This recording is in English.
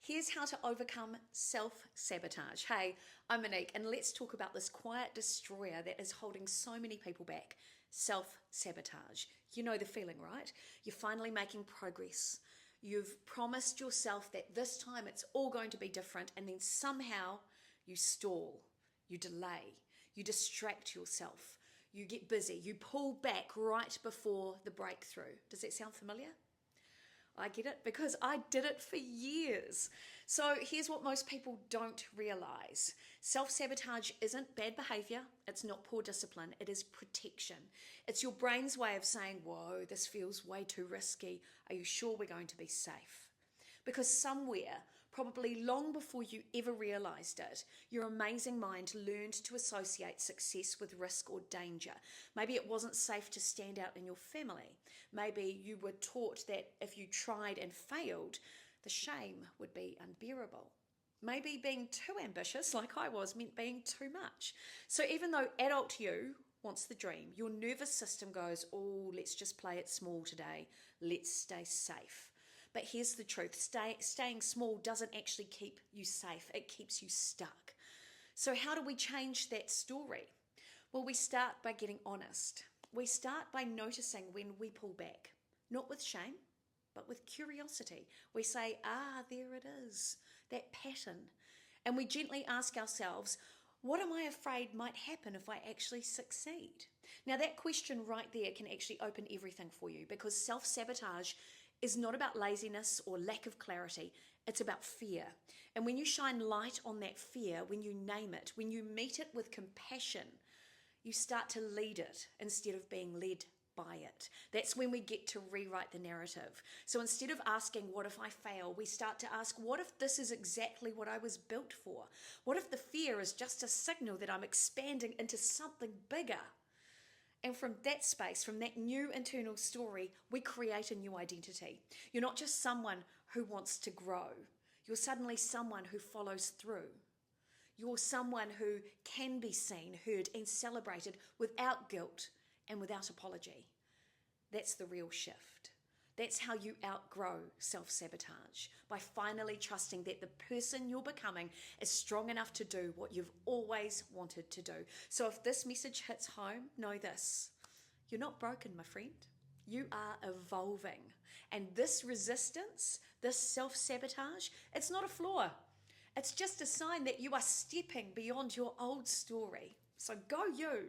Here's how to overcome self-sabotage. Hey, I'm Monique, and let's talk about this quiet destroyer that is holding so many people back. Self-sabotage. You know the feeling, right? You're finally making progress. You've promised yourself that this time it's all going to be different, and then somehow you stall, you delay, you distract yourself, you get busy, you pull back right before the breakthrough. Does that sound familiar? I get it because I did it for years. So here's what most people don't realize. Self-sabotage isn't bad behavior. It's not poor discipline. It is protection. It's your brain's way of saying, whoa, this feels way too risky. Are you sure we're going to be safe? Because somewhere, probably long before you ever realized it, your amazing mind learned to associate success with risk or danger. Maybe it wasn't safe to stand out in your family. Maybe you were taught that if you tried and failed, the shame would be unbearable. Maybe being too ambitious, like I was, meant being too much. So even though adult you wants the dream, your nervous system goes, oh, let's just play it small today. Let's stay safe. But here's the truth. Staying small doesn't actually keep you safe. It keeps you stuck. So how do we change that story? Well, we start by getting honest. We start by noticing when we pull back, not with shame, but with curiosity. We say, there it is, that pattern. And we gently ask ourselves, what am I afraid might happen if I actually succeed? Now, that question right there can actually open everything for you, because self-sabotage is not about laziness or lack of clarity. It's about fear. And when you shine light on that fear, when you name it, when you meet it with compassion, you start to lead it instead of being led by it. That's when we get to rewrite the narrative. So instead of asking, what if I fail? We start to ask, what if this is exactly what I was built for? What if the fear is just a signal that I'm expanding into something bigger? And from that space, from that new internal story, we create a new identity. You're not just someone who wants to grow. You're suddenly someone who follows through. You're someone who can be seen, heard, and celebrated without guilt and without apology. That's the real shift. That's how you outgrow self-sabotage, by finally trusting that the person you're becoming is strong enough to do what you've always wanted to do. So if this message hits home, know this: you're not broken, my friend. You are evolving. And this resistance, this self-sabotage, it's not a flaw. It's just a sign that you are stepping beyond your old story. So go you.